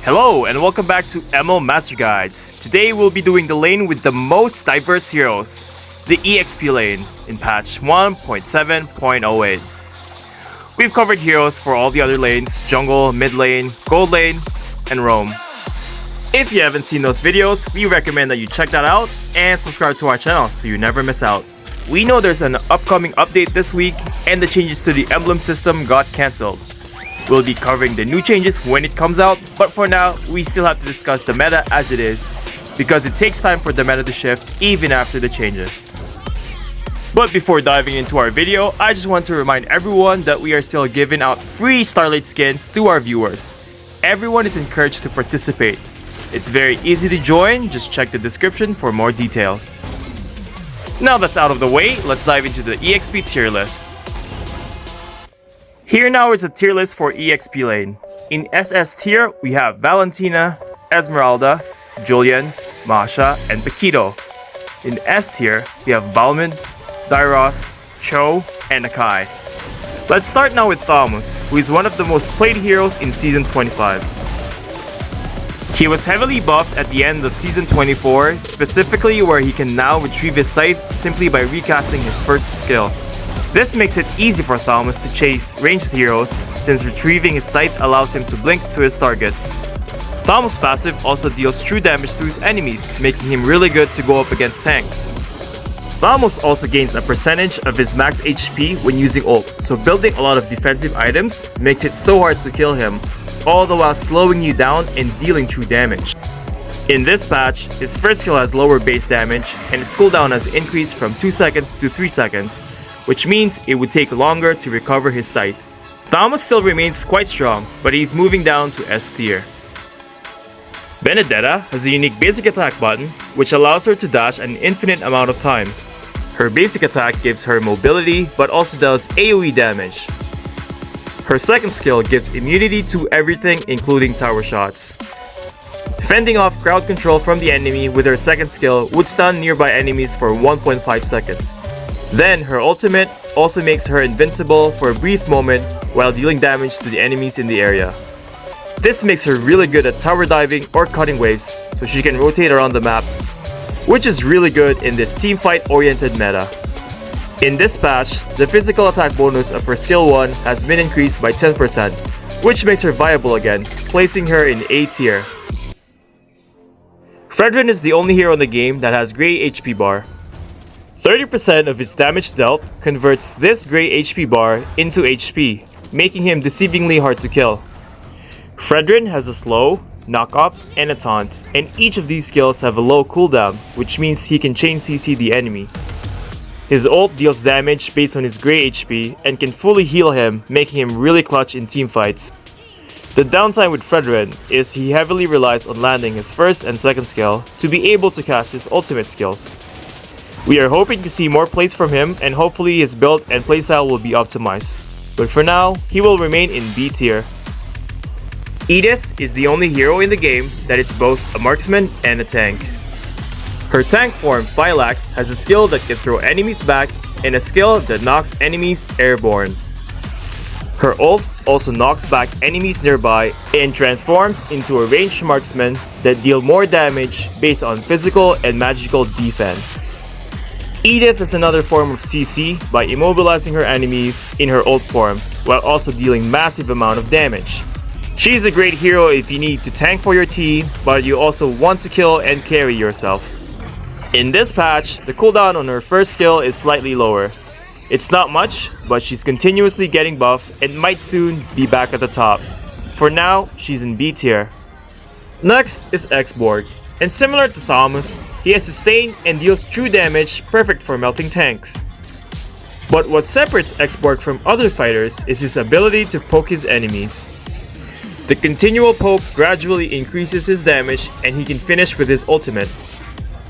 Hello and welcome back to ML Master Guides. Today we'll be doing the lane with the most diverse heroes, the EXP lane, in patch 1.7.08. We've covered heroes for all the other lanes, jungle, mid lane, gold lane, and roam. If you haven't seen those videos, we recommend that you check that out and subscribe to our channel so you never miss out. We know there's an upcoming update this week and the changes to the emblem system got cancelled. We'll be covering the new changes when it comes out, but for now, we still have to discuss the meta as it is, because it takes time for the meta to shift even after the changes. But before diving into our video, I just want to remind everyone that we are still giving out free Starlight skins to our viewers. Everyone is encouraged to participate. It's very easy to join, just check the description for more details. Now that's out of the way, let's dive into the EXP tier list. Here now is a tier list for EXP lane. In SS tier, we have Valentina, Esmeralda, Julian, Masha, and Paquito. In S tier, we have Balmond, Dairoth, Cho, and Akai. Let's start now with Thomas, who is one of the most played heroes in Season 25. He was heavily buffed at the end of Season 24, specifically where he can now retrieve his scythe simply by recasting his first skill. This makes it easy for Thomas to chase ranged heroes, since retrieving his scythe allows him to blink to his targets. Thomas' passive also deals true damage to his enemies, making him really good to go up against tanks. Thomas also gains a percentage of his max HP when using ult, so building a lot of defensive items makes it so hard to kill him, all the while slowing you down and dealing true damage. In this patch, his first skill has lower base damage, and its cooldown has increased from 2 seconds to 3 seconds, which means it would take longer to recover his scythe. Thomas still remains quite strong, but he's moving down to S tier. Benedetta has a unique basic attack button, which allows her to dash an infinite amount of times. Her basic attack gives her mobility, but also does AoE damage. Her second skill gives immunity to everything, including tower shots. Fending off crowd control from the enemy with her second skill would stun nearby enemies for 1.5 seconds. Then, her ultimate also makes her invincible for a brief moment while dealing damage to the enemies in the area. This makes her really good at tower diving or cutting waves, so she can rotate around the map, which is really good in this teamfight-oriented meta. In this patch, the physical attack bonus of her skill 1 has been increased by 10%, which makes her viable again, placing her in A tier. Fredrin is the only hero in the game that has gray HP bar. 30% of his damage dealt converts this gray HP bar into HP, making him deceivingly hard to kill. Fredrin has a slow, knock up, and a taunt, and each of these skills have a low cooldown, which means he can chain CC the enemy. His ult deals damage based on his gray HP and can fully heal him, making him really clutch in teamfights. The downside with Fredrin is he heavily relies on landing his first and second skill to be able to cast his ultimate skills. We are hoping to see more plays from him, and hopefully his build and playstyle will be optimized. But for now, he will remain in B tier. Edith is the only hero in the game that is both a marksman and a tank. Her tank form, Phylax, has a skill that can throw enemies back and a skill that knocks enemies airborne. Her ult also knocks back enemies nearby and transforms into a ranged marksman that deal more damage based on physical and magical defense. Edith is another form of CC by immobilizing her enemies in her ult form, while also dealing massive amount of damage. She's a great hero if you need to tank for your team, but you also want to kill and carry yourself. In this patch, the cooldown on her first skill is slightly lower. It's not much, but she's continuously getting buffed and might soon be back at the top. For now, she's in B tier. Next is X.Borg, and similar to Thomas, he has sustain and deals true damage, perfect for melting tanks. But what separates X.Borg from other fighters is his ability to poke his enemies. The continual poke gradually increases his damage, and he can finish with his ultimate.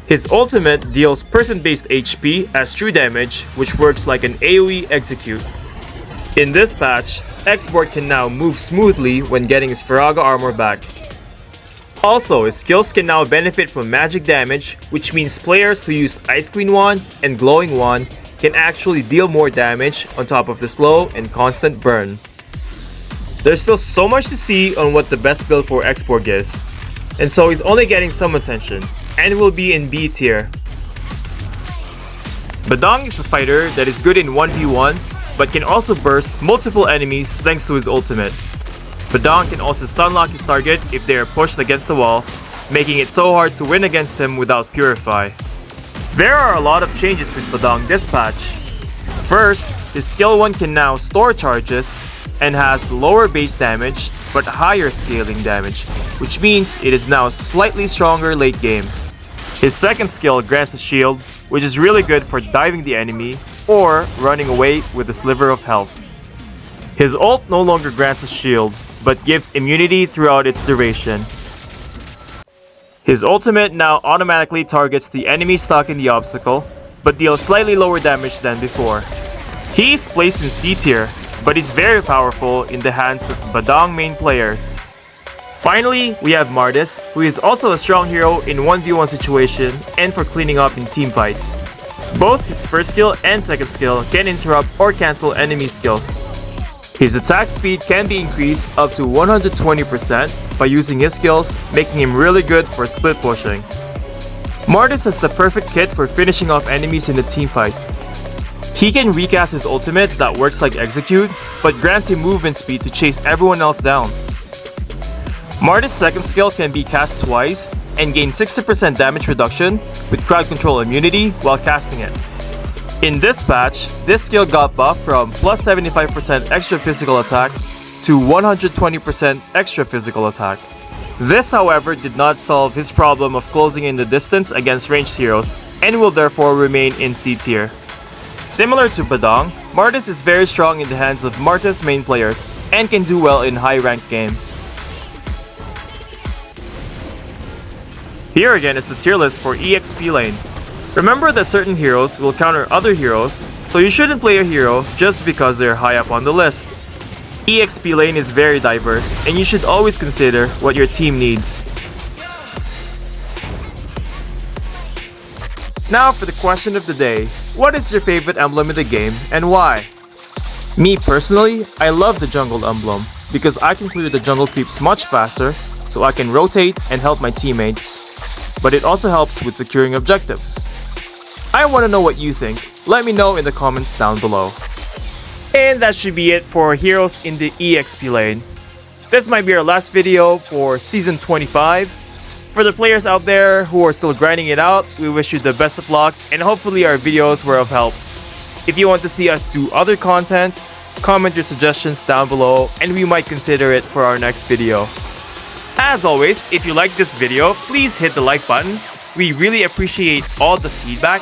His ultimate deals person-based HP as true damage, which works like an AoE execute. In this patch, X.Borg can now move smoothly when getting his Faraga armor back. Also, his skills can now benefit from magic damage, which means players who use Ice Queen Wand and Glowing Wand can actually deal more damage on top of the slow and constant burn. There's still so much to see on what the best build for X.Borg is, and so he's only getting some attention, and will be in B tier. Badang is a fighter that is good in 1v1, but can also burst multiple enemies thanks to his ultimate. Badang can also stun lock his target if they are pushed against the wall, making it so hard to win against him without Purify. There are a lot of changes with Badang this patch. First, his skill 1 can now store charges and has lower base damage but higher scaling damage, which means it is now slightly stronger late game. His second skill grants a shield, which is really good for diving the enemy or running away with a sliver of health. His ult no longer grants a shield, but gives immunity throughout its duration. His ultimate now automatically targets the enemy stuck in the obstacle, but deals slightly lower damage than before. He is placed in C tier, but is very powerful in the hands of Badang main players. Finally, we have Martis, who is also a strong hero in 1v1 situation and for cleaning up in team fights. Both his first skill and second skill can interrupt or cancel enemy skills. His attack speed can be increased up to 120% by using his skills, making him really good for split pushing. Martis has the perfect kit for finishing off enemies in a team fight. He can recast his ultimate that works like execute, but grants him movement speed to chase everyone else down. Martis' second skill can be cast twice and gain 60% damage reduction with crowd control immunity while casting it. In this patch, this skill got buffed from plus 75% extra physical attack to 120% extra physical attack. This, however, did not solve his problem of closing in the distance against ranged heroes and will therefore remain in C tier. Similar to Badang, Martis is very strong in the hands of Martis main players and can do well in high ranked games. Here again is the tier list for EXP lane. Remember that certain heroes will counter other heroes, so you shouldn't play a hero just because they're high up on the list. EXP lane is very diverse, and you should always consider what your team needs. Now for the question of the day, what is your favorite emblem in the game and why? Me personally, I love the jungle emblem because I can clear the jungle creeps much faster, so I can rotate and help my teammates. But it also helps with securing objectives. I want to know what you think. Let me know in the comments down below. And that should be it for heroes in the EXP lane. This might be our last video for Season 25. For the players out there who are still grinding it out, we wish you the best of luck and hopefully our videos were of help. If you want to see us do other content, comment your suggestions down below and we might consider it for our next video. As always, if you like this video, please hit the like button. We really appreciate all the feedback.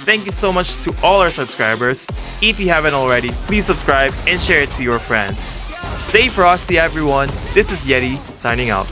Thank you so much to all our subscribers. If you haven't already, please subscribe and share it to your friends. Stay frosty everyone. This is Yeti signing out.